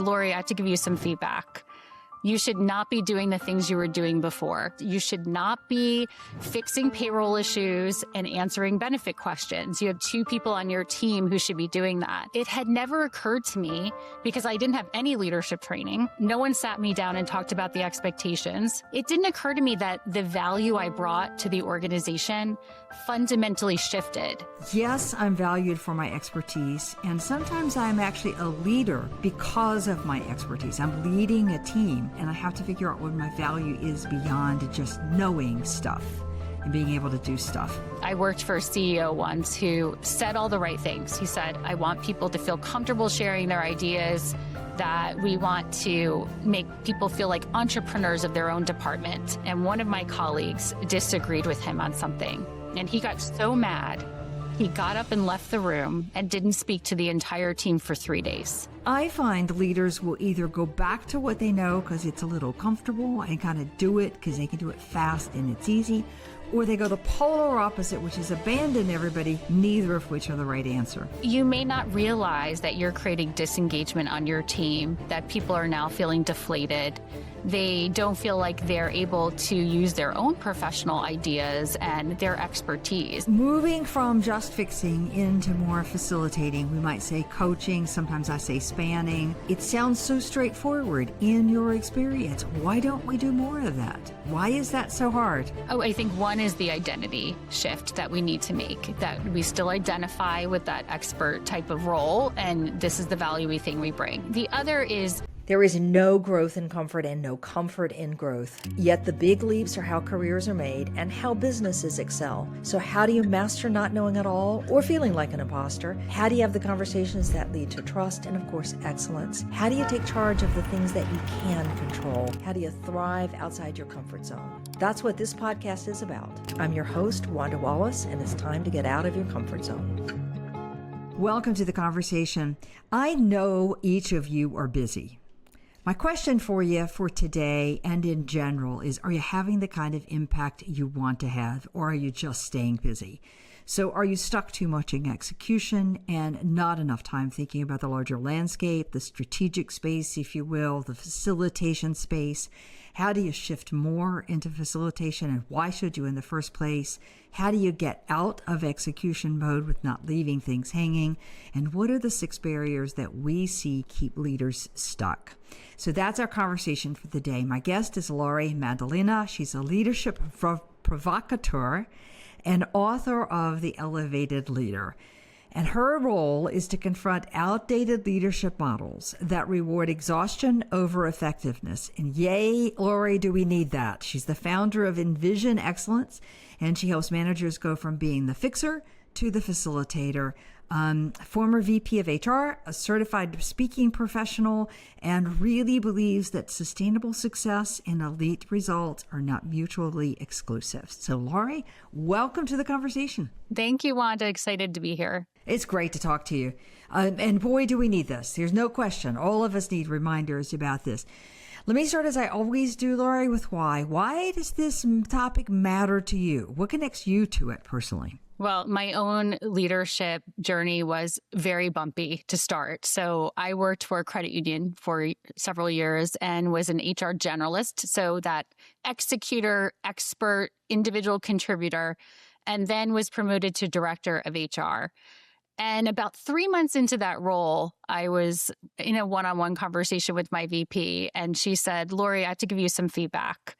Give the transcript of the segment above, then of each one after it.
Laurie, I have to give you some feedback. You should not be doing the things you were doing before. You should not be fixing payroll issues and answering benefit questions. You have 2 people on your team who should be doing that. It had never occurred to me because I didn't have any leadership training. No one sat me down and talked about the expectations. It didn't occur to me that the value I brought to the organization fundamentally shifted. Yes, I'm valued for my expertise, and sometimes I'm actually a leader because of my expertise. I'm leading a team, and I have to figure out what my value is beyond just knowing stuff and being able to do stuff. I worked for a CEO once who said all the right things. He said, I want people to feel comfortable sharing their ideas, that we want to make people feel like entrepreneurs of their own department. And one of my colleagues disagreed with him on something. And he got so mad, he got up and left the room and didn't speak to the entire team for 3 days. I find leaders will either go back to what they know because it's a little comfortable and kind of do it because they can do it fast and it's easy, or they go the polar opposite, which is abandon everybody, neither of which are the right answer. You may not realize that you're creating disengagement on your team, that people are now feeling deflated. They don't feel like they're able to use their own professional ideas and their expertise. Moving from just fixing into more facilitating, we might say coaching, sometimes I say spanning. It sounds so straightforward in your experience. Why don't we do more of that? Why is that so hard? Oh, I think one is the identity shift that we need to make, that we still identify with that expert type of role, and this is the value we think we bring. The other is there is no growth in comfort and no comfort in growth. Yet the big leaps are how careers are made and how businesses excel. So how do you master not knowing at all or feeling like an imposter? How do you have the conversations that lead to trust and, of course, excellence? How do you take charge of the things that you can control? How do you thrive outside your comfort zone? That's what this podcast is about. I'm your host, Wanda Wallace, and it's time to get out of your comfort zone. Welcome to the conversation. I know each of you are busy. My question for you for today and in general is, are you having the kind of impact you want to have, or are you just staying busy? So are you stuck too much in execution and not enough time thinking about the larger landscape, the strategic space, if you will, the facilitation space? How do you shift more into facilitation, and why should you in the first place? How do you get out of execution mode with not leaving things hanging? And what are the 6 barriers that we see keep leaders stuck? So that's our conversation for the day. My guest is Laurie Maddalena. She's a leadership provocateur and author of The Elevated Leader. And her role is to confront outdated leadership models that reward exhaustion over effectiveness. And yay, Laurie, do we need that? She's the founder of Envision Excellence, and she helps managers go from being the fixer to the facilitator. Former VP of HR, a certified speaking professional, and really believes that sustainable success and elite results are not mutually exclusive. So, Laurie, welcome to the conversation. Thank you, Wanda. Excited to be here. It's great to talk to you. And boy, do we need this. There's no question. All of us need reminders about this. Let me start, as I always do, Laurie, with why. Why does this topic matter to you? What connects you to it personally? Well, my own leadership journey was very bumpy to start. So I worked for a credit union for several years and was an HR generalist. So that executor, expert, individual contributor, and then was promoted to director of HR. And about 3 months into that role, I was in a one-on-one conversation with my VP, and she said, Laurie, I have to give you some feedback.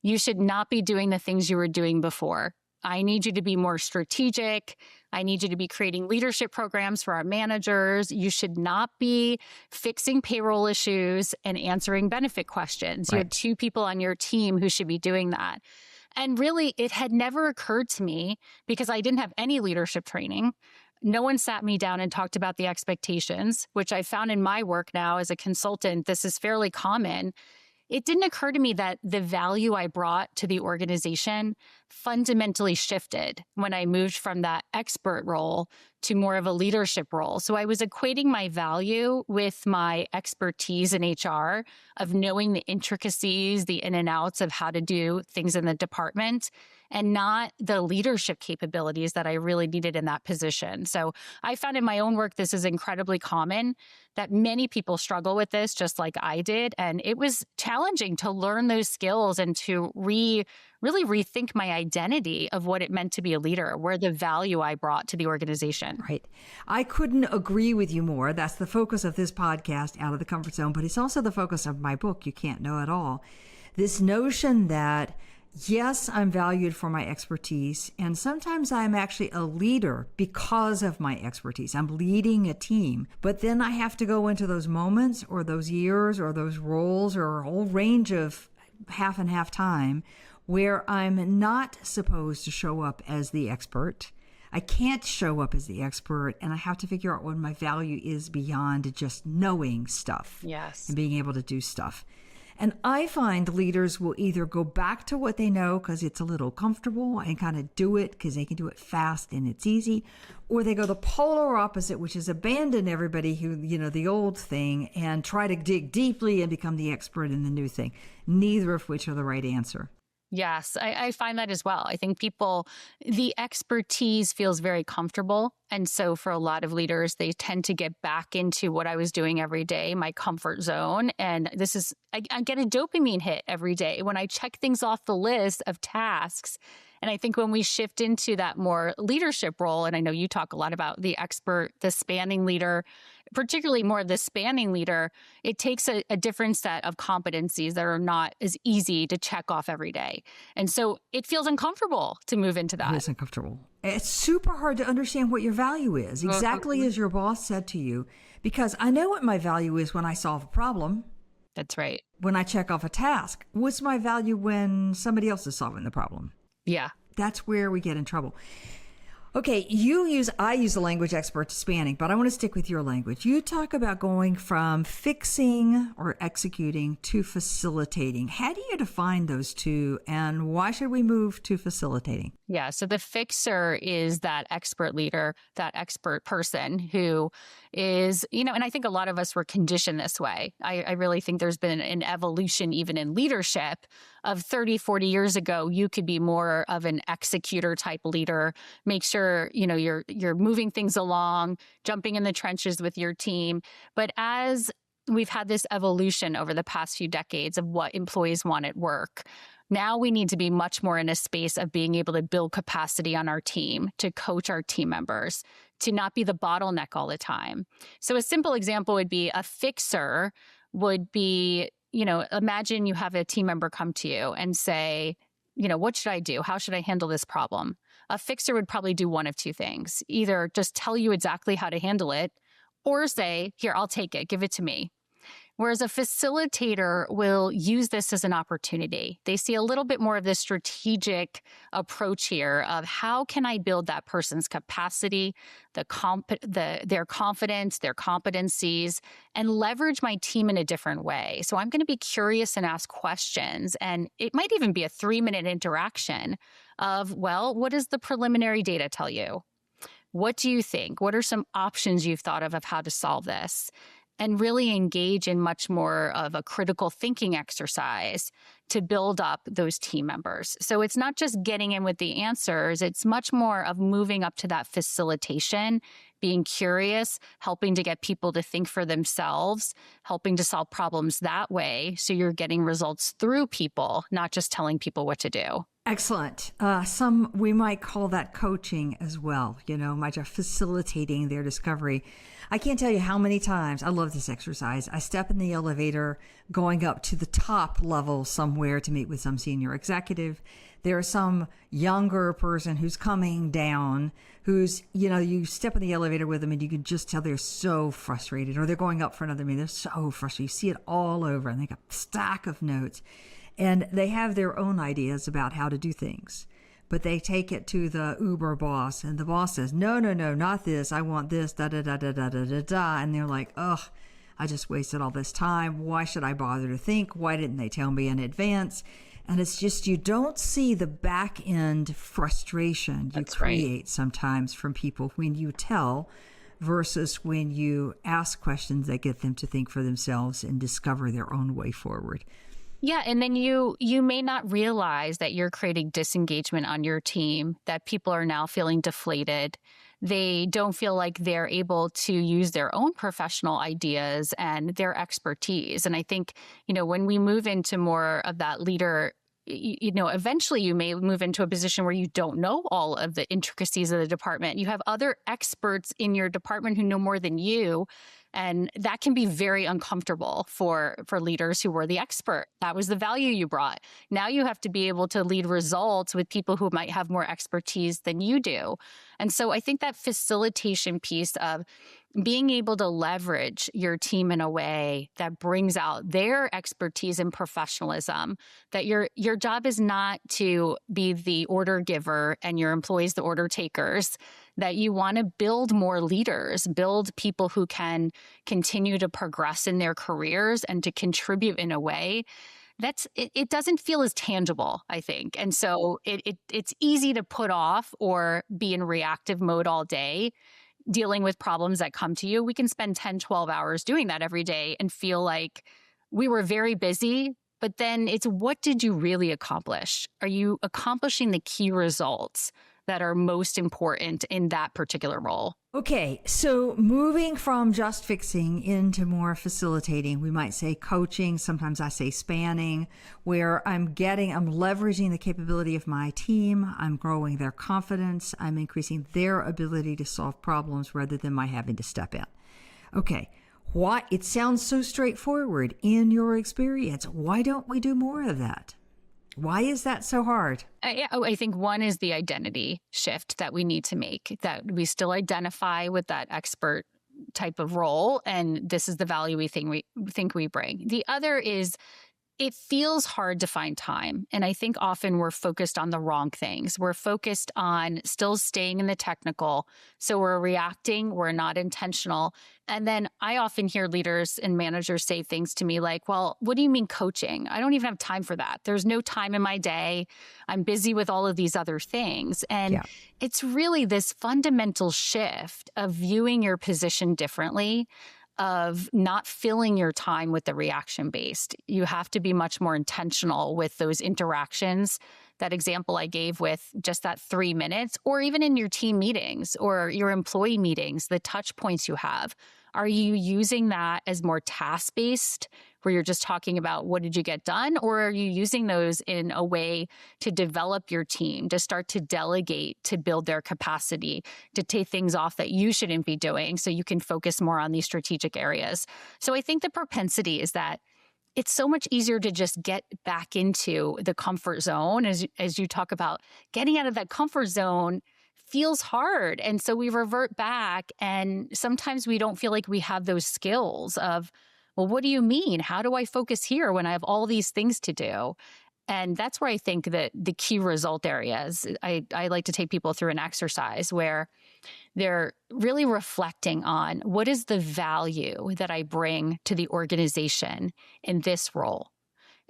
You should not be doing the things you were doing before. I need you to be more strategic. I need you to be creating leadership programs for our managers. You should not be fixing payroll issues and answering benefit questions. Right. You have 2 people on your team who should be doing that. And really, it had never occurred to me because I didn't have any leadership training. No one sat me down and talked about the expectations, which I found in my work now as a consultant. This is fairly common. It didn't occur to me that the value I brought to the organization fundamentally shifted when I moved from that expert role to more of a leadership role. So I was equating my value with my expertise in HR of knowing the intricacies, the in and outs of how to do things in the department, and not the leadership capabilities that I really needed in that position. So I found in my own work, this is incredibly common, that many people struggle with this just like I did. And it was challenging to learn those skills and to really rethink my identity of what it meant to be a leader, where the value I brought to the organization. Right. I couldn't agree with you more. That's the focus of this podcast, Out of the Comfort Zone, but it's also the focus of my book, You Can't Know It All. This notion that, yes, I'm valued for my expertise, and sometimes I'm actually a leader because of my expertise. I'm leading a team, but then I have to go into those moments or those years or those roles or a whole range of half and half time where I'm not supposed to show up as the expert. I can't show up as the expert, and I have to figure out what my value is beyond just knowing stuff. Yes. And being able to do stuff. And I find leaders will either go back to what they know because it's a little comfortable and kind of do it because they can do it fast and it's easy, or they go the polar opposite, which is abandon everybody who, the old thing and try to dig deeply and become the expert in the new thing. Neither of which are the right answer. Yes, I find that as well. I think the expertise feels very comfortable. And so for a lot of leaders, they tend to get back into what I was doing every day, my comfort zone. And I get a dopamine hit every day when I check things off the list of tasks. And I think when we shift into that more leadership role, and I know you talk a lot about the expert, the spanning leader, particularly more of the spanning leader, it takes a different set of competencies that are not as easy to check off every day. And so it feels uncomfortable to move into that. It is uncomfortable. It's super hard to understand what your value is, exactly as your boss said to you, because I know what my value is when I solve a problem. That's right. When I check off a task. What's my value when somebody else is solving the problem? Yeah. That's where we get in trouble. Okay, I use the language expert to spanning, but I want to stick with your language. You talk about going from fixing or executing to facilitating. How do you define those two, and why should we move to facilitating? Yeah, so the fixer is that expert leader, that expert person who is, and I think a lot of us were conditioned this way. I really think there's been an evolution even in leadership of 30, 40 years ago. You could be more of an executor type leader, make sure, you're moving things along, jumping in the trenches with your team. But as we've had this evolution over the past few decades of what employees want at work, now we need to be much more in a space of being able to build capacity on our team, to coach our team members, to not be the bottleneck all the time. So a simple example would be a fixer would be, imagine you have a team member come to you and say, what should I do? How should I handle this problem? A fixer would probably do one of two things: either just tell you exactly how to handle it, or say, here, I'll take it, give it to me. Whereas a facilitator will use this as an opportunity. They see a little bit more of the strategic approach here of how can I build that person's capacity, their confidence, their competencies, and leverage my team in a different way. So I'm going to be curious and ask questions. And it might even be a 3-minute interaction of, well, what does the preliminary data tell you? What do you think? What are some options you've thought of how to solve this? And really engage in much more of a critical thinking exercise to build up those team members. So it's not just getting in with the answers, it's much more of moving up to that facilitation, being curious, helping to get people to think for themselves, helping to solve problems that way. So you're getting results through people, not just telling people what to do. Excellent. We might call that coaching as well, might just facilitating their discovery. I can't tell you how many times I love this exercise. I step in the elevator going up to the top level somewhere to meet with some senior executive. There's some younger person who's coming down who's, you step in the elevator with them and you can just tell they're so frustrated, or they're going up for another meeting. They're so frustrated. You see it all over, and they got a stack of notes. And they have their own ideas about how to do things. But they take it to the Uber boss, and the boss says, no, not this. I want this, da-da-da-da-da-da-da-da. And they're like, ugh, I just wasted all this time. Why should I bother to think? Why didn't they tell me in advance? And it's just you don't see the back end frustration you create sometimes from people when you tell versus when you ask questions that get them to think for themselves and discover their own way forward. Yeah, and then you may not realize that you're creating disengagement on your team, that people are now feeling deflated. They don't feel like they're able to use their own professional ideas and their expertise. And I think, when we move into more of that leader, eventually you may move into a position where you don't know all of the intricacies of the department. You have other experts in your department who know more than you. And that can be very uncomfortable for leaders who were the expert. That was the value you brought. Now you have to be able to lead results with people who might have more expertise than you do. And so I think that facilitation piece of being able to leverage your team in a way that brings out their expertise and professionalism, that your job is not to be the order giver and your employees the order takers, that you want to build more leaders, build people who can continue to progress in their careers and to contribute in a way it doesn't feel as tangible, I think. And so it's easy to put off or be in reactive mode all day, dealing with problems that come to you. We can spend 10, 12 hours doing that every day and feel like we were very busy, but then it's what did you really accomplish? Are you accomplishing the key results that are most important in that particular role? Okay, so moving from just fixing into more facilitating, we might say coaching, sometimes I say spanning, where I'm leveraging the capability of my team, I'm growing their confidence, I'm increasing their ability to solve problems rather than my having to step in. Okay, it sounds so straightforward in your experience. Why don't we do more of that? Why is that so hard? I think one is the identity shift that we need to make, that we still identify with that expert type of role, and this is the value we think we bring. The other is it feels hard to find time. And I think often we're focused on the wrong things. We're focused on still staying in the technical. So we're reacting, we're not intentional. And then I often hear leaders and managers say things to me like, well, what do you mean coaching? I don't even have time for that. There's no time in my day. I'm busy with all of these other things. And it's really this fundamental shift of viewing your position differently, of not filling your time with the reaction based. You have to be much more intentional with those interactions. That example I gave with just that 3 minutes, or even in your team meetings or your employee meetings, the touch points you have. Are you using that as more task-based, where you're just talking about what did you get done? Or are you using those in a way to develop your team, to start to delegate, to build their capacity, to take things off that you shouldn't be doing so you can focus more on these strategic areas? So I think the propensity is that it's so much easier to just get back into the comfort zone. As you talk about, getting out of that comfort zone feels hard. And so we revert back, and sometimes we don't feel like we have those skills of, well, what do you mean? How do I focus here when I have all these things to do? And that's where I think that the key result areas, I like to take people through an exercise where they're really reflecting on what is the value that I bring to the organization in this role.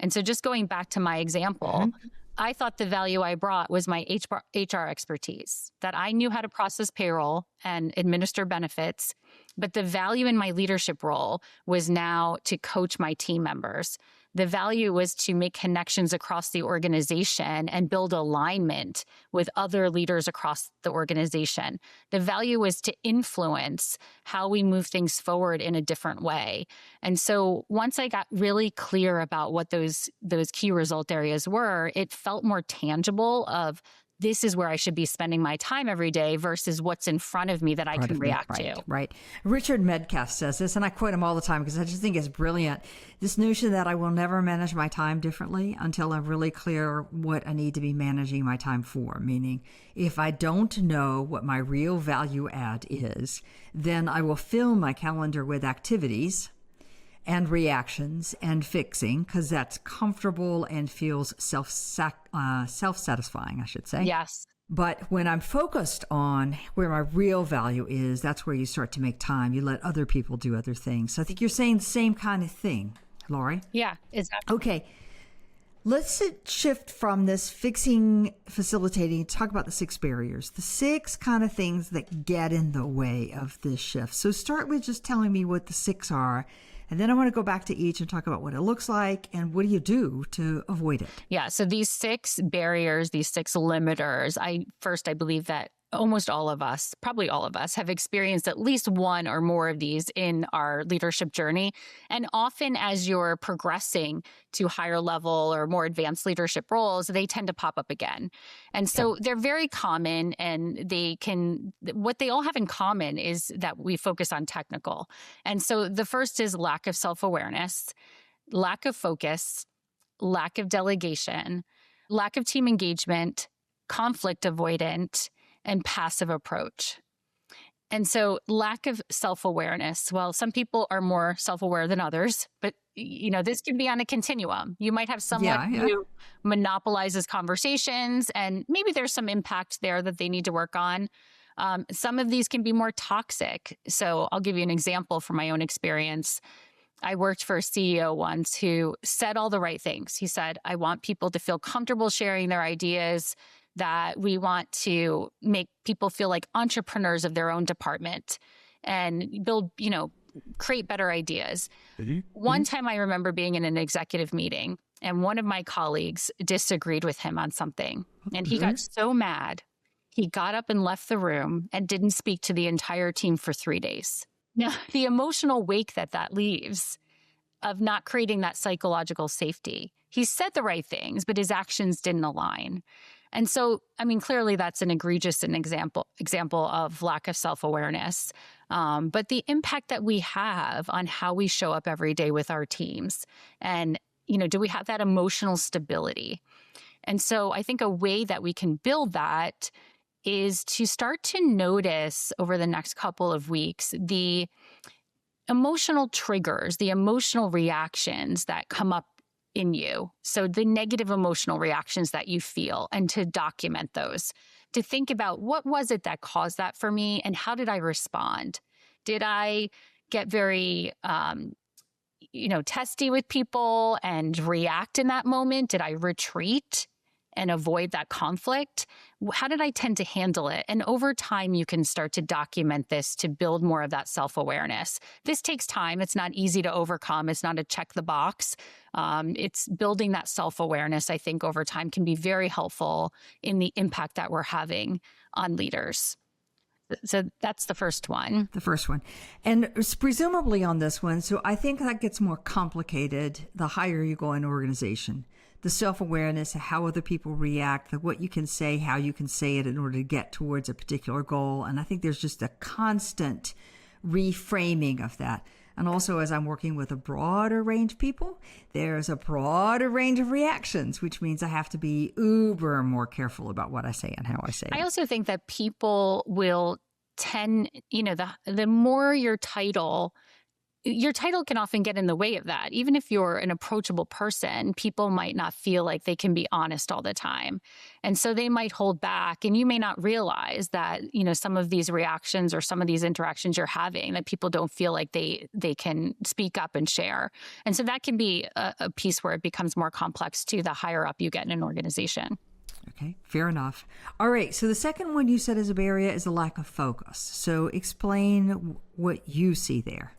And so just going back to my example, I thought the value I brought was my HR expertise, that I knew how to process payroll and administer benefits. But the value in my leadership role was now to coach my team members. The value was to make connections across the organization and build alignment with other leaders across the organization. The value was to influence how we move things forward in a different way. And so once I got really clear about what those key result areas were, it felt more tangible of this is where I should be spending my time every day versus what's in front of me that I can react to. Right. Richard Medcalf says this, and I quote him all the time because I just think it's brilliant. This notion that I will never manage my time differently until I'm really clear what I need to be managing my time for. Meaning, if I don't know what my real value add is, then I will fill my calendar with activities and reactions and fixing, because that's comfortable and feels self-satisfying, I should say. Yes. But when I'm focused on where my real value is, that's where you start to make time. You let other people do other things. So I think you're saying the same kind of thing, Laurie. Yeah, exactly. Okay. Let's shift from this fixing, facilitating, talk about the 6 barriers, the 6 kind of things that get in the way of this shift. So start with just telling me what the 6 are, and then I want to go back to each and talk about what it looks like and what do you do to avoid it. Yeah. So these 6 barriers, these 6 limiters, I believe that almost all of us, probably all of us, have experienced at least one or more of these in our leadership journey. And often as you're progressing to higher level or more advanced leadership roles, they tend to pop up again. And so they're very common, and what they all have in common is that we focus on technical. And so the first is lack of self-awareness, lack of focus, lack of delegation, lack of team engagement, conflict avoidant, and passive approach. And so lack of self-awareness. Well, some people are more self-aware than others, but this can be on a continuum. You might have someone who monopolizes conversations, and maybe there's some impact there that they need to work on. Some of these can be more toxic. So I'll give you an example from my own experience. I worked for a CEO once who said all the right things. He said, I want people to feel comfortable sharing their ideas, that we want to make people feel like entrepreneurs of their own department and build, create better ideas. One time I remember being in an executive meeting and one of my colleagues disagreed with him on something. And he got so mad, he got up and left the room and didn't speak to the entire team for 3 days. Now, the emotional wake that leaves of not creating that psychological safety. He said the right things, but his actions didn't align. And so, clearly that's an egregious example of lack of self-awareness. But the impact that we have on how we show up every day with our teams, and, do we have that emotional stability? And so I think a way that we can build that is to start to notice over the next couple of weeks the emotional triggers, the emotional reactions that come up in you. So the negative emotional reactions that you feel, and to document those, to think about what was it that caused that for me and how did I respond? Did I get very, testy with people and react in that moment? Did I retreat and avoid that conflict? How did I tend to handle it? And over time, you can start to document this to build more of that self-awareness. This takes time. It's not easy to overcome. It's not a check the box. It's building that self-awareness, I think, over time can be very helpful in the impact that we're having on leaders. So that's the first one. The first one. And presumably on this one, so I think that gets more complicated the higher you go in an organization. The self-awareness, how other people react, what you can say, how you can say it in order to get towards a particular goal. And I think there's just a constant reframing of that. And also, as I'm working with a broader range of people, there's a broader range of reactions, which means I have to be uber more careful about what I say and how I say it. I also think that people will tend, the more your title can often get in the way of that. Even if you're an approachable person, people might not feel like they can be honest all the time. And so they might hold back, and you may not realize that, some of these reactions or some of these interactions you're having, that people don't feel like they can speak up and share. And so that can be a piece where it becomes more complex too, the higher up you get in an organization. Okay, fair enough. All right, so the second one you said is a barrier is a lack of focus. So explain what you see there.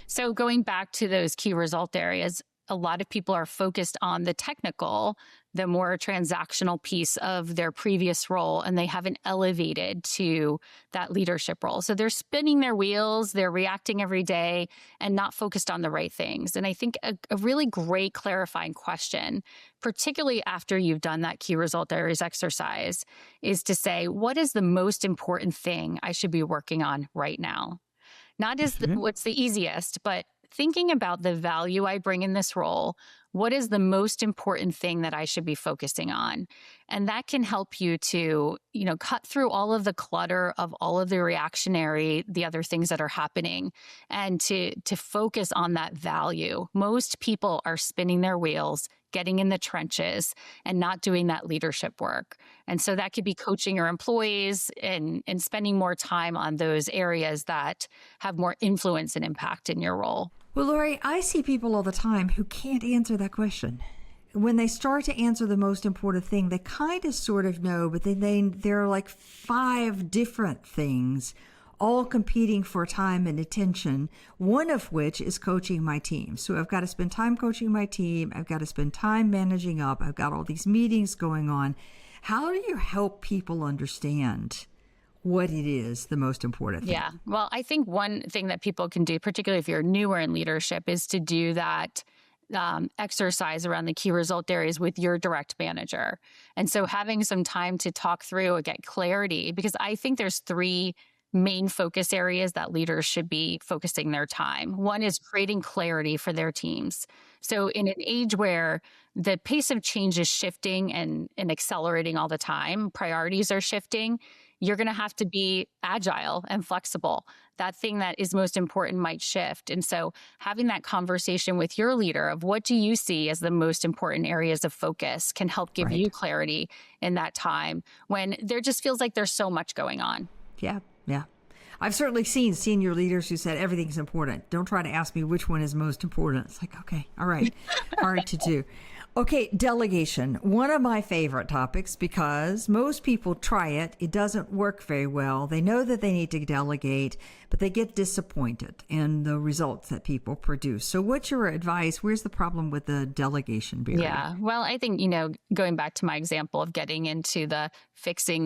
So going back to those key result areas, a lot of people are focused on the technical, the more transactional piece of their previous role, and they haven't elevated to that leadership role. So they're spinning their wheels, they're reacting every day and not focused on the right things. And I think a really great clarifying question, particularly after you've done that key result areas exercise, is to say, what is the most important thing I should be working on right now? Not what's the easiest, but thinking about the value I bring in this role. What is the most important thing that I should be focusing on? And that can help you to, cut through all of the clutter of all of the other things that are happening, and to focus on that value. Most people are spinning their wheels, getting in the trenches, and not doing that leadership work. And so that could be coaching your employees and spending more time on those areas that have more influence and impact in your role. Well, Laurie, I see people all the time who can't answer that question. when they start to answer the most important thing, they kind of sort of know, but then there are like 5 different things all competing for time and attention, one of which is coaching my team. So I've got to spend time coaching my team. I've got to spend time managing up. I've got all these meetings going on. How do you help people understand what it is the most important thing? Yeah. Well, I think one thing that people can do, particularly if you're newer in leadership, is to do that exercise around the key result areas with your direct manager. And so having some time to talk through and get clarity, because I think there's 3 main focus areas that leaders should be focusing their time. One is creating clarity for their teams. So in an age where the pace of change is shifting and accelerating all the time, priorities are shifting, you're going to have to be agile and flexible. That thing that is most important might shift. And so having that conversation with your leader of what do you see as the most important areas of focus can help give you clarity in that time when there just feels like there's so much going on. Yeah. Yeah. I've certainly seen senior leaders who said everything's important. Don't try to ask me which one is most important. It's like, okay, all right, hard to do. Okay, delegation. One of my favorite topics because most people try it. It doesn't work very well. They know that they need to delegate, but they get disappointed in the results that people produce. So what's your advice? Where's the problem with the delegation barrier? Yeah. Well, I think, going back to my example of getting into the fixing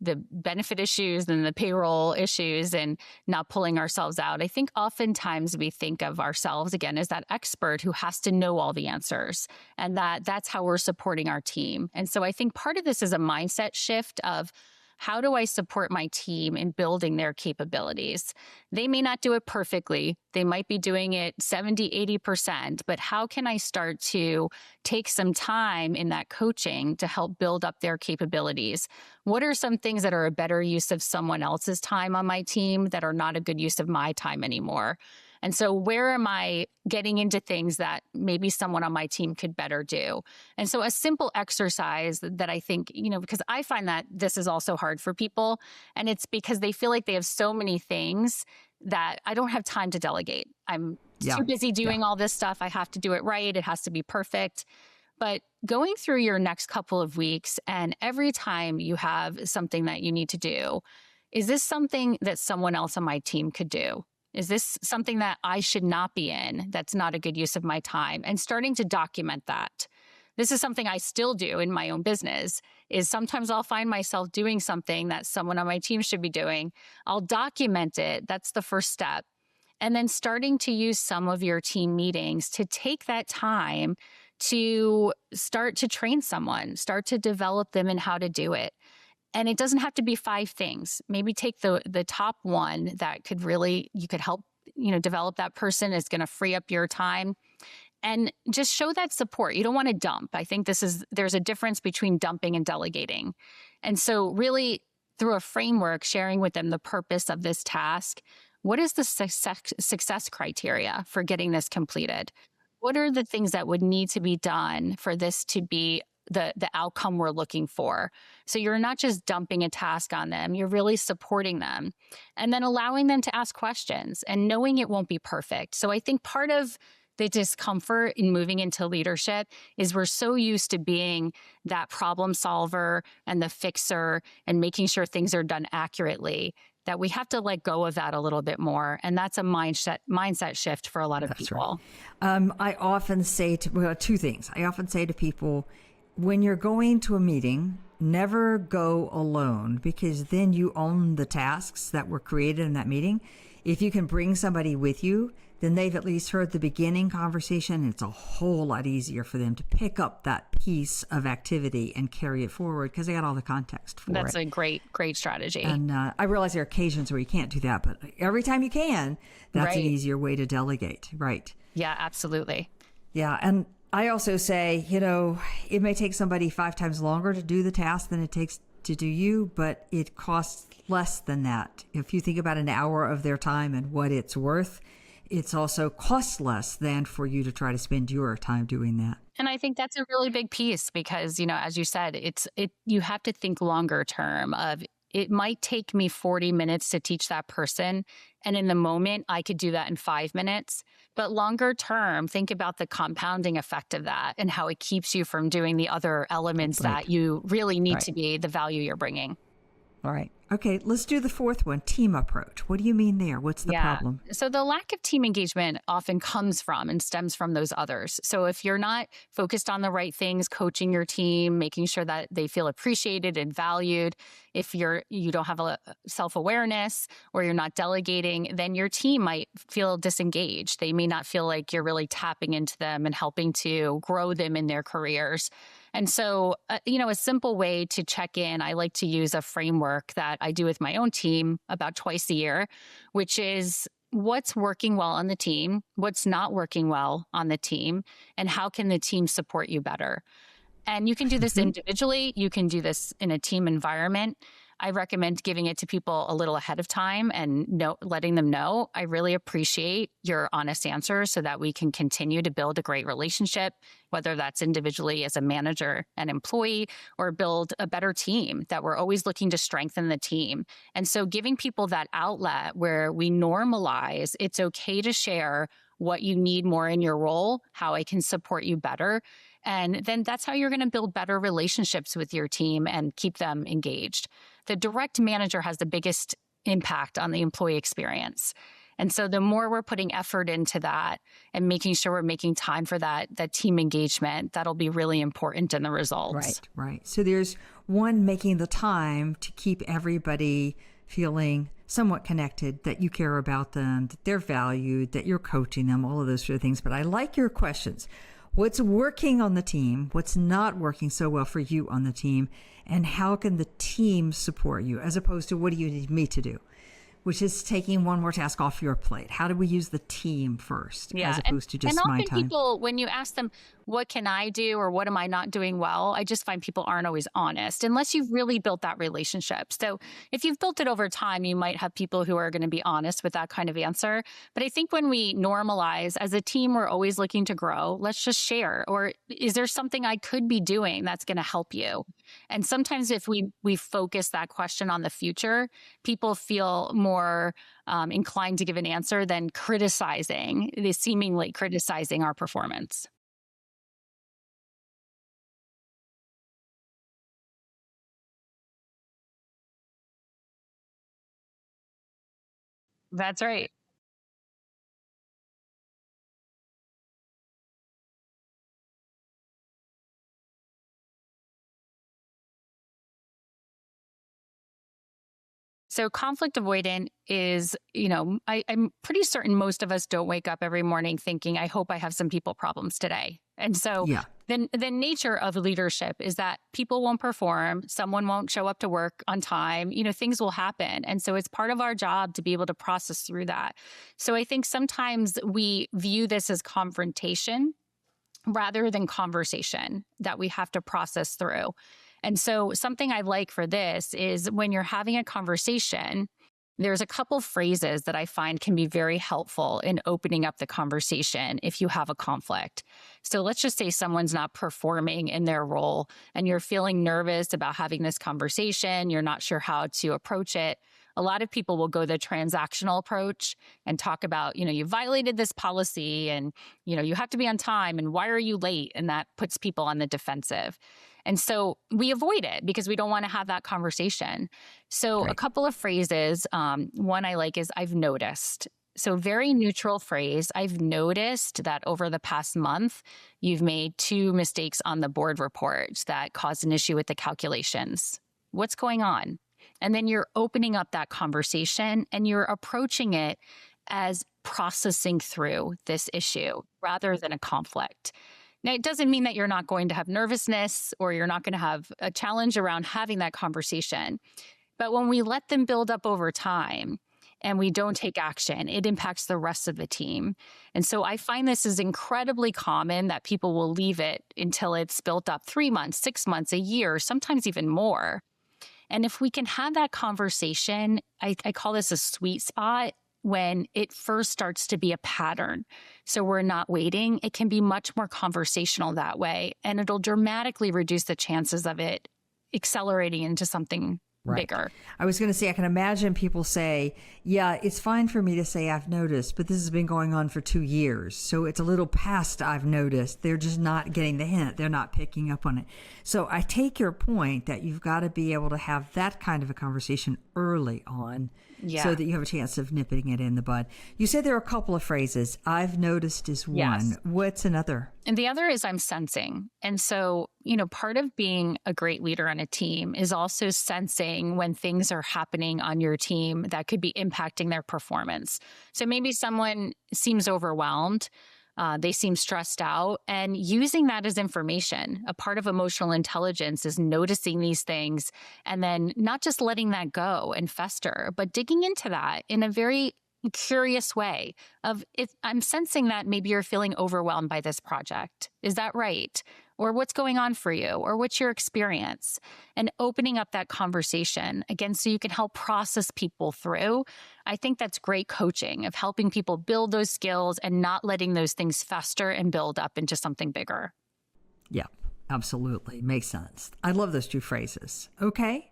the benefit issues and the payroll issues and not pulling ourselves out. I think oftentimes we think of ourselves again as that expert who has to know all the answers and that's how we're supporting our team. And so I think part of this is a mindset shift of how do I support my team in building their capabilities? They may not do it perfectly. They might be doing it 70, 80%, but how can I start to take some time in that coaching to help build up their capabilities? What are some things that are a better use of someone else's time on my team that are not a good use of my time anymore? And so where am I getting into things that maybe someone on my team could better do? And so a simple exercise that I think, because I find that this is also hard for people, and it's because they feel like they have so many things that I don't have time to delegate. I'm too busy doing all this stuff. I have to do it right. It has to be perfect. But going through your next couple of weeks, and every time you have something that you need to do, is this something that someone else on my team could do? Is this something that I should not be in that's not a good use of my time? And starting to document that. This is something I still do in my own business, is sometimes I'll find myself doing something that someone on my team should be doing. I'll document it. That's the first step. And then starting to use some of your team meetings to take that time to start to train someone, start to develop them in how to do it. And it doesn't have to be 5 things. Maybe take the top one that could really, you could help, develop that person. Is going to free up your time and just show that support. You don't want to dump. I think there's a difference between dumping and delegating. And so really through a framework, sharing with them the purpose of this task. What is the success criteria for getting this completed? What are the things that would need to be done for this to be the outcome we're looking for? So you're not just dumping a task on them, you're really supporting them and then allowing them to ask questions and knowing it won't be perfect. So I think part of the discomfort in moving into leadership is we're so used to being that problem solver and the fixer and making sure things are done accurately that we have to let go of that a little bit more. And that's a mindset shift for a lot of people. Right. I often say 2 things. I often say to people, when you're going to a meeting, never go alone because then you own the tasks that were created in that meeting. If you can bring somebody with you, then they've at least heard the beginning conversation. It's a whole lot easier for them to pick up that piece of activity and carry it forward because they got all the context for it. That's a great strategy. And I realize there are occasions where you can't do that, but every time you can, that's an easier way to delegate. Right. Yeah, absolutely. Yeah. And I also say, it may take somebody 5 times longer to do the task than it takes to do you, but it costs less than that. If you think about an hour of their time and what it's worth, it's also costs less than for you to try to spend your time doing that. And I think that's a really big piece because, as you said, you have to think longer term of it might take me 40 minutes to teach that person. And in the moment, I could do that in 5 minutes. But longer term, think about the compounding effect of that and how it keeps you from doing the other elements Right. that you really need Right. to be the value you're bringing. All right. Okay, let's do the fourth one, team approach. What do you mean there? What's the problem? So the lack of team engagement often comes from and stems from those others. So if you're not focused on the right things, coaching your team, making sure that they feel appreciated and valued, if you don't have a self-awareness or you're not delegating, then your team might feel disengaged. They may not feel like you're really tapping into them and helping to grow them in their careers. And so, a simple way to check in, I like to use a framework that I do with my own team about twice a year, which is what's working well on the team, what's not working well on the team, and how can the team support you better. And you can do this individually. You can do this in a team environment. I recommend giving it to people a little ahead of time and letting them know, I really appreciate your honest answers so that we can continue to build a great relationship, whether that's individually as a manager and employee or build a better team, that we're always looking to strengthen the team. And so giving people that outlet where we normalize, it's okay to share what you need more in your role, how I can support you better. And then that's how you're going to build better relationships with your team and keep them engaged. The direct manager has the biggest impact on the employee experience. And so the more we're putting effort into that and making sure we're making time for that team engagement, that'll be really important in the results. Right. So there's one, making the time to keep everybody feeling somewhat connected, that you care about them, that they're valued, that you're coaching them, all of those sort of things. But I like your questions. What's working on the team? What's not working so well for you on the team? And how can the team support you, as opposed to what do you need me to do? Which is taking one more task off your plate. How do we use the team first, as opposed to just my time? And often people, when you ask them, what can I do or what am I not doing well, I just find people aren't always honest unless you've really built that relationship. So if you've built it over time, you might have people who are going to be honest with that kind of answer. But I think when we normalize, as a team, we're always looking to grow. Let's just share. Or is there something I could be doing that's going to help you? And sometimes if we focus that question on the future, people feel more inclined to give an answer than seemingly criticizing our performance. That's right. So conflict avoidant is, I'm pretty certain most of us don't wake up every morning thinking, I hope I have some people problems today. And so Yeah. then the nature of leadership is that people won't perform, someone won't show up to work on time, things will happen. And so it's part of our job to be able to process through that. So I think sometimes we view this as confrontation rather than conversation that we have to process through. And so something I like for this is when you're having a conversation, there's a couple phrases that I find can be very helpful in opening up the conversation if you have a conflict. So let's just say someone's not performing in their role and you're feeling nervous about having this conversation. You're not sure how to approach it. A lot of people will go the transactional approach and talk about, you violated this policy and, you have to be on time and why are you late? And that puts people on the defensive. And so we avoid it because we don't want to have that conversation. So Right. a couple of phrases, one I like is I've noticed. So very neutral phrase. I've noticed that over the past month, you've made 2 mistakes on the board report that caused an issue with the calculations. What's going on? And then you're opening up that conversation and you're approaching it as processing through this issue rather than a conflict. Now, it doesn't mean that you're not going to have nervousness or you're not going to have a challenge around having that conversation. But when we let them build up over time and we don't take action, it impacts the rest of the team. And so I find this is incredibly common that people will leave it until it's built up 3 months, 6 months, a year, sometimes even more. And if we can have that conversation, I call this a sweet spot, when it first starts to be a pattern. So we're not waiting. It can be much more conversational that way, and it'll dramatically reduce the chances of it accelerating into something Right. bigger. I was going to say, I can imagine people say, yeah, it's fine for me to say I've noticed, but this has been going on for 2 years. So it's a little past I've noticed. They're just not getting the hint. They're not picking up on it. So I take your point that you've got to be able to have that kind of a conversation early on so that you have a chance of nipping it in the bud. You said there are a couple of phrases. I've noticed is one. Yes. What's another? And the other is I'm sensing. And so, part of being a great leader on a team is also sensing when things are happening on your team that could be impacting their performance. So maybe someone seems overwhelmed. They seem stressed out, and using that as information. A part of emotional intelligence is noticing these things and then not just letting that go and fester, but digging into that in a very curious way of, if I'm sensing that maybe you're feeling overwhelmed by this project. Is that right? Or what's going on for you? Or what's your experience? And opening up that conversation again, so you can help process people through. I think that's great coaching of helping people build those skills and not letting those things fester and build up into something bigger. Yeah, absolutely. Makes sense. I love those two phrases. Okay.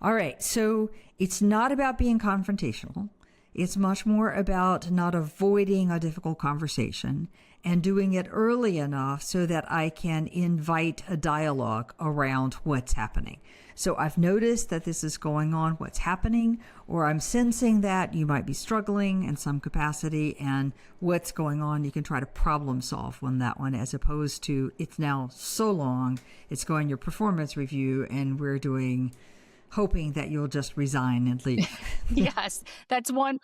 All right. So it's not about being confrontational. It's much more about not avoiding a difficult conversation and doing it early enough so that I can invite a dialogue around what's happening. So I've noticed that this is going on, what's happening, or I'm sensing that you might be struggling in some capacity, and what's going on. You can try to problem solve on that one, as opposed to it's now so long, it's going your performance review and we're hoping that you'll just resign and leave. Yes, that's one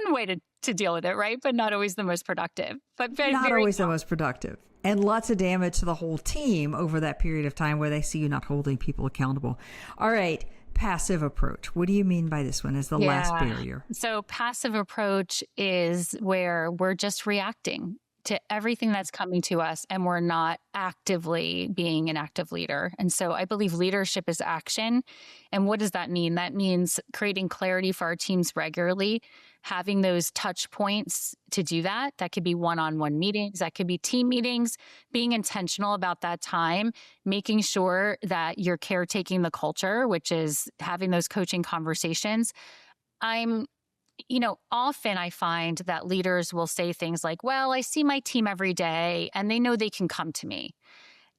way to deal with it, right? But not always the most productive. But not always the most productive. And lots of damage to the whole team over that period of time where they see you not holding people accountable. All right, passive approach. What do you mean by this one as the last barrier? So passive approach is where we're just reacting to everything that's coming to us and we're not actively being an active leader. And so I believe leadership is action. And what does that mean? That means creating clarity for our teams regularly, having those touch points to do that. That could be one-on-one meetings, that could be team meetings, being intentional about that time, making sure that you're caretaking the culture, which is having those coaching conversations. Often I find that leaders will say things like, well, I see my team every day and they know they can come to me.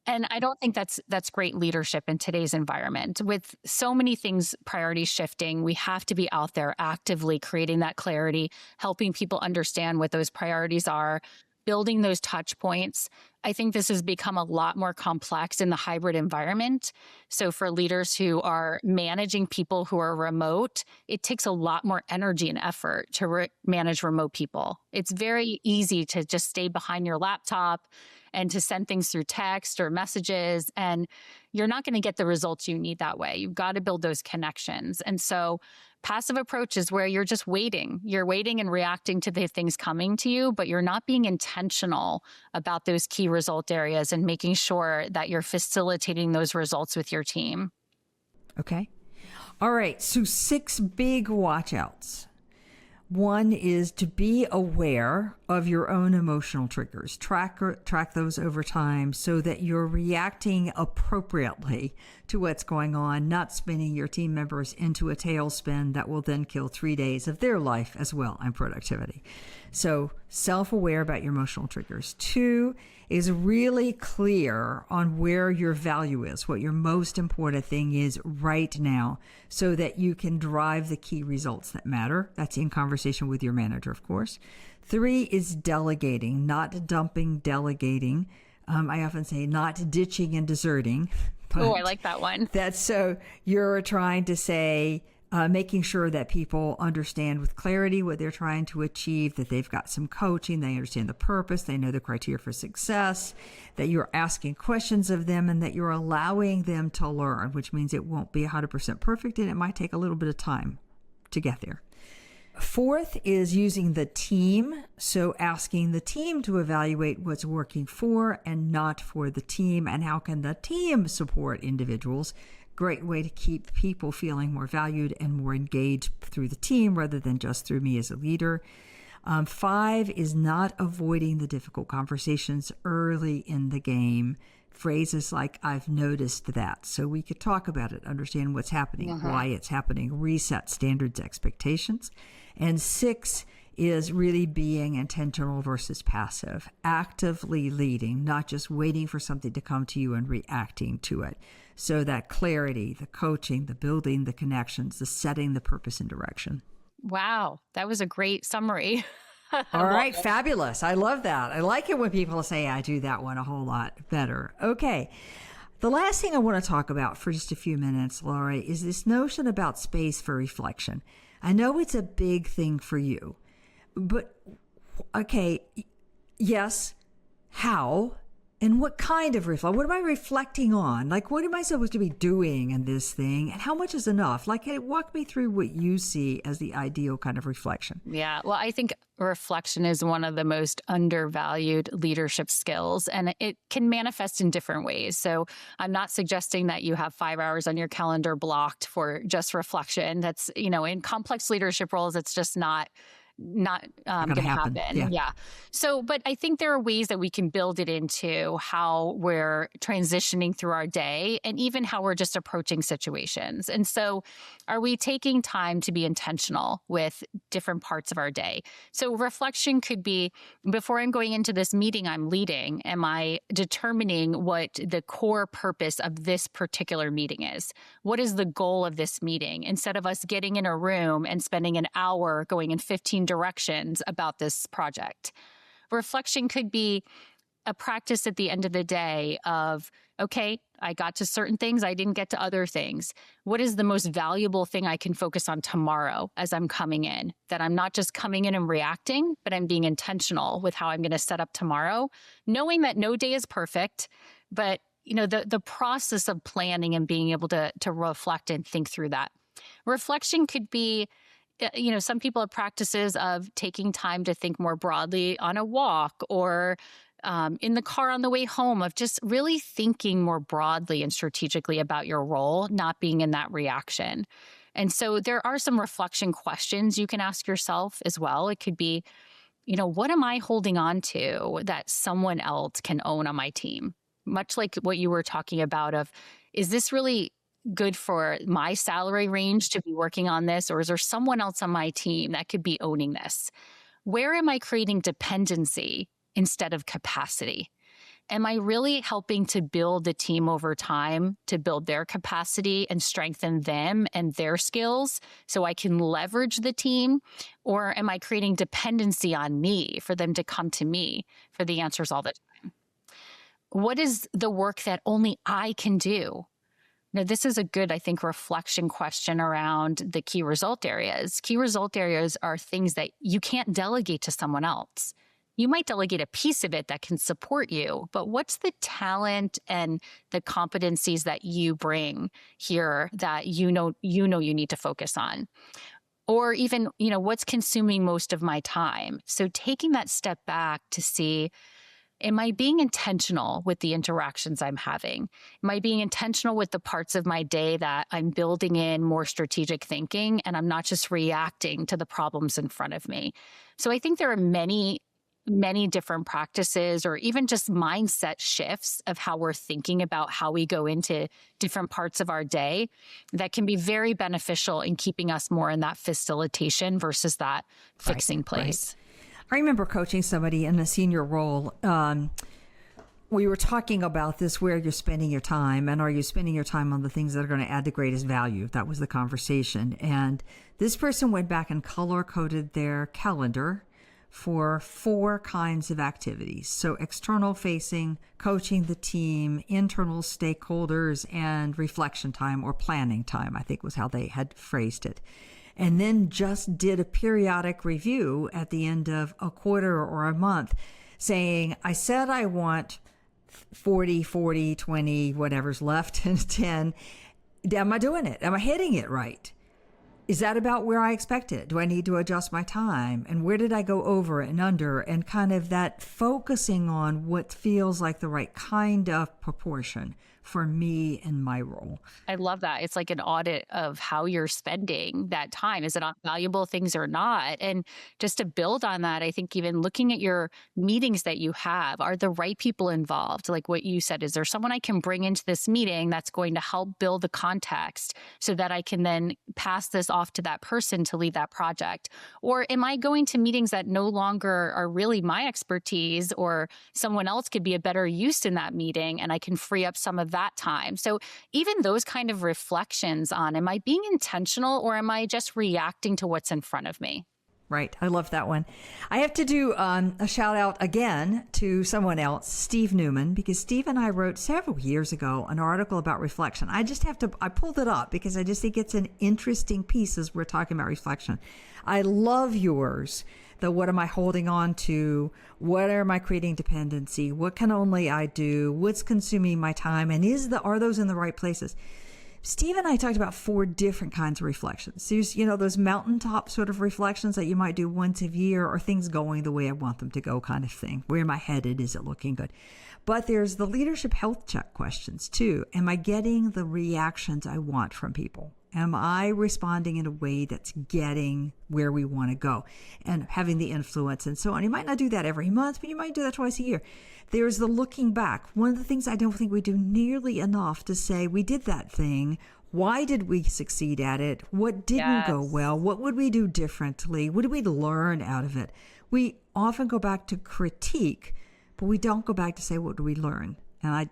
And I don't think that's great leadership in today's environment. With so many things, priorities shifting, we have to be out there actively creating that clarity, helping people understand what those priorities are, building those touch points. I think this has become a lot more complex in the hybrid environment. So for leaders who are managing people who are remote, it takes a lot more energy and effort to manage remote people. It's very easy to just stay behind your laptop and to send things through text or messages, and you're not going to get the results you need that way. You've got to build those connections. And so passive approach is where you're just waiting. You're waiting and reacting to the things coming to you, but you're not being intentional about those key result areas and making sure that you're facilitating those results with your team. Okay. All right. So 6 big watch-outs. One is to be aware of your own emotional triggers. Track those over time so that you're reacting appropriately to what's going on, not spinning your team members into a tailspin that will then kill 3 days of their life as well and productivity. So self-aware about your emotional triggers. 2 is really clear on where your value is, what your most important thing is right now, so that you can drive the key results that matter. That's in conversation with your manager, of course. 3 is delegating, not dumping, delegating. I often say not ditching and deserting. Oh, I like that one. That's so you're trying to say, making sure that people understand with clarity what they're trying to achieve, that they've got some coaching, they understand the purpose, they know the criteria for success, that you're asking questions of them, and that you're allowing them to learn, which means it won't be 100% perfect and it might take a little bit of time to get there. 4th is using the team. So asking the team to evaluate what's working for and not for the team, and how can the team support individuals. Great way to keep people feeling more valued and more engaged through the team rather than just through me as a leader. 5 is not avoiding the difficult conversations early in the game. phrases like, I've noticed that. So we could talk about it, understand what's happening, why it's happening, reset standards, expectations. And 6 is really being intentional versus passive, actively leading, not just waiting for something to come to you and reacting to it. So that clarity, the coaching, the building, the connections, the setting, the purpose and direction. Wow, that was a great summary. All right, fabulous. I love that. I like it when people say I do that one a whole lot better. Okay. The last thing I want to talk about for just a few minutes, Laurie, is this notion about space for reflection. I know it's a big thing for you, but okay, yes, how and what kind of reflection? What am I reflecting on? Like, what am I supposed to be doing in this thing? And how much is enough? Like, hey, walk me through what you see as the ideal kind of reflection. Yeah, well, I think reflection is one of the most undervalued leadership skills, and it can manifest in different ways. So I'm not suggesting that you have 5 hours on your calendar blocked for just reflection. That's, in complex leadership roles, it's just not going to happen. Yeah. So, but I think there are ways that we can build it into how we're transitioning through our day and even how we're just approaching situations. And so are we taking time to be intentional with different parts of our day? So reflection could be, before I'm going into this meeting I'm leading, am I determining what the core purpose of this particular meeting is? What is the goal of this meeting? Instead of us getting in a room and spending an hour going in 15 directions about this project. Reflection could be a practice at the end of the day of, okay, I got to certain things, I didn't get to other things. What is the most valuable thing I can focus on tomorrow as I'm coming in? That I'm not just coming in and reacting, but I'm being intentional with how I'm going to set up tomorrow, knowing that no day is perfect, but the process of planning and being able to reflect and think through that. Reflection could be, some people have practices of taking time to think more broadly on a walk or in the car on the way home, of just really thinking more broadly and strategically about your role, not being in that reaction. And so there are some reflection questions you can ask yourself as well. It could be, what am I holding on to that someone else can own on my team? Much like what you were talking about of, is this really good for my salary range to be working on this? Or is there someone else on my team that could be owning this? Where am I creating dependency instead of capacity? Am I really helping to build the team over time to build their capacity and strengthen them and their skills so I can leverage the team? Or am I creating dependency on me for them to come to me for the answers all the time? What is the work that only I can do? Now, this is a good, I think, reflection question around the key result areas. Key result areas are things that you can't delegate to someone else. You might delegate a piece of it that can support you, but what's the talent and the competencies that you bring here that you need to focus on? Or even, what's consuming most of my time? So taking that step back to see, am I being intentional with the interactions I'm having? Am I being intentional with the parts of my day that I'm building in more strategic thinking and I'm not just reacting to the problems in front of me? So I think there are many different practices or even just mindset shifts of how we're thinking about how we go into different parts of our day that can be very beneficial in keeping us more in that facilitation versus that fixing place. Right. I remember coaching somebody in a senior role. We were talking about this, where you're spending your time, and are you spending your time on the things that are going to add the greatest value? That was the conversation. And this person went back and color-coded their calendar for 4 kinds of activities. So external facing, coaching the team, internal stakeholders, and reflection time or planning time, I think was how they had phrased it. And then just did a periodic review at the end of a quarter or a month saying, I said I want 40, 20, whatever's left, and 10. Am I doing it? Am I hitting it right? is that about where I expect it? Do I need to adjust my time? And where did I go over and under? And kind of that focusing on what feels like the right kind of proportion for me and my role. I love that. It's like an audit of how you're spending that time. Is it on valuable things or not? And just to build on that, I think even looking at your meetings that you have, are the right people involved? Like what you said, is there someone I can bring into this meeting that's going to help build the context so that I can then pass this off to that person to lead that project? Or am I going to meetings that no longer are really my expertise, or someone else could be a better use in that meeting and I can free up some of that time? So even those kind of reflections on, am I being intentional or am I just reacting to what's in front of me? Right. I love that one. I have to do a shout out again to someone else, Steve Newman, because Steve and I wrote several years ago an article about reflection. I pulled it up because I just think it's an interesting piece as we're talking about reflection. I love yours. What am I holding on to? What am I creating dependency? What can only I do? What's consuming my time? And are those in the right places? Steve and I talked about 4 different kinds of reflections. There's, those mountaintop sort of reflections that you might do once a year, or things going the way I want them to go kind of thing. Where am I headed? Is it looking good? But there's the leadership health check questions too. Am I getting the reactions I want from people? Am I responding in a way that's getting where we want to go and having the influence and so on? You might not do that every month, but you might do that twice a year. There's the looking back. One of the things I don't think we do nearly enough to say, we did that thing. Why did we succeed at it? What didn't go well? What would we do differently? What did we learn out of it? We often go back to critique, but we don't go back to say, what do we learn? And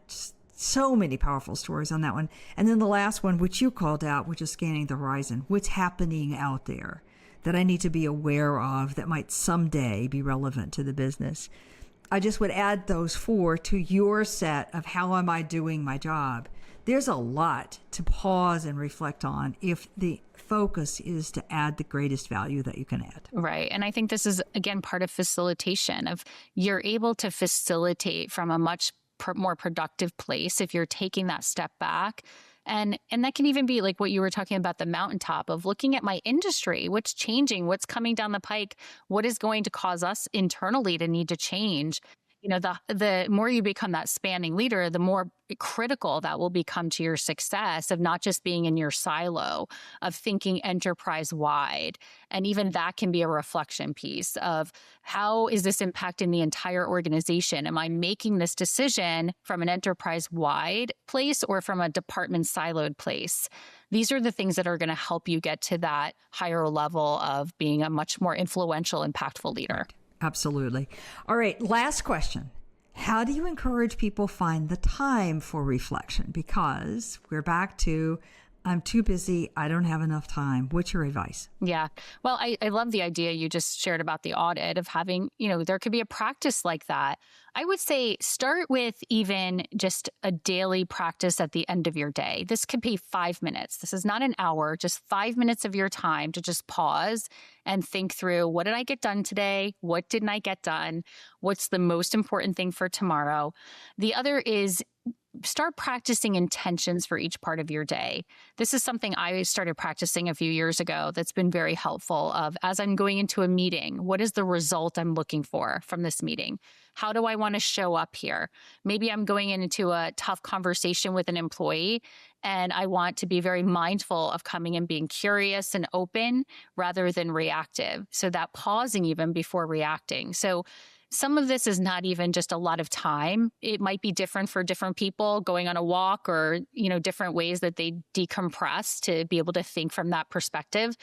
so many powerful stories on that one. And then the last one, which you called out, which is scanning the horizon. What's happening out there that I need to be aware of that might someday be relevant to the business? I just would add those 4 to your set of how am I doing my job. There's a lot to pause and reflect on if the focus is to add the greatest value that you can add. Right. And I think this is, again, part of facilitation, of you're able to facilitate from a much more productive place if you're taking that step back. And that can even be like what you were talking about, the mountaintop of looking at my industry, what's changing, what's coming down the pike, what is going to cause us internally to need to change. The more you become that spanning leader, the more critical that will become to your success of not just being in your silo, of thinking enterprise wide. And even that can be a reflection piece of, how is this impacting the entire organization? Am I making this decision from an enterprise wide place or from a department siloed place? These are the things that are going to help you get to that higher level of being a much more influential, impactful leader. Absolutely. All right. Last question. How do you encourage people find the time for reflection? Because we're back to, I'm too busy. I don't have enough time. What's your advice? Yeah. Well, I love the idea you just shared about the audit of having, there could be a practice like that. I would say start with even just a daily practice at the end of your day. This could be 5 minutes. This is not an hour, just 5 minutes of your time to just pause and think through, what did I get done today? What didn't I get done? What's the most important thing for tomorrow? The other is start practicing intentions for each part of your day. This is something I started practicing a few years ago that's been very helpful. Of, as I'm going into a meeting, what is the result I'm looking for from this meeting? How do I want to show up here? Maybe I'm going into a tough conversation with an employee and I want to be very mindful of coming and being curious and open rather than reactive. So that pausing even before reacting. So some of this is not even just a lot of time. It might be different for different people, going on a walk or, different ways that they decompress to be able to think from that perspective.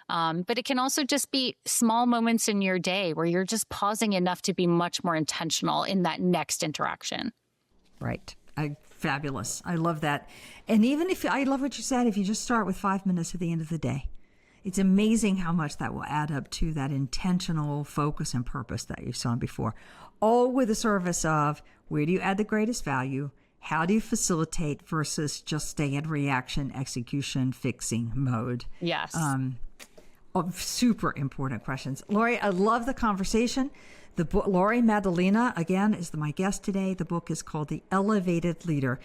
But it can also just be small moments in your day where you're just pausing enough to be much more intentional in that next interaction. Right. Fabulous. I love that. And even I love what you said, if you just start with 5 minutes at the end of the day. It's amazing how much that will add up to that intentional focus and purpose that you saw before. All with the service of, where do you add the greatest value? How do you facilitate versus just stay in reaction, execution, fixing mode? Yes. Super important questions. Laurie, I love the conversation. The book, Laurie Maddalena, again, is my guest today. The book is called The Elevated Leader.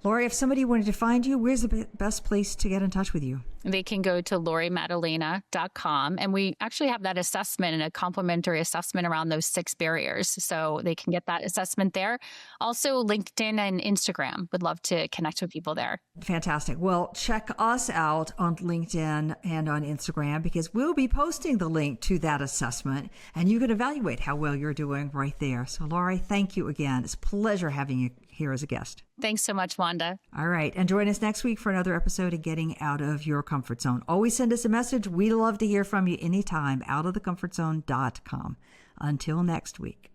Laurie, if somebody wanted to find you, where's the best place to get in touch with you? They can go to lauriemaddalena.com. And we actually have that assessment and a complimentary assessment around those 6 barriers. So they can get that assessment there. Also, LinkedIn and Instagram. Would love to connect with people there. Fantastic. Well, check us out on LinkedIn and on Instagram because we'll be posting the link to that assessment and you can evaluate how well you're doing right there. So, Laurie, thank you again. It's a pleasure having you here as a guest. Thanks so much, Wanda. All right. And join us next week for another episode of Getting Out of Your Comfort Zone. Always send us a message. We love to hear from you anytime. Outofthecomfortzone.com. Until next week.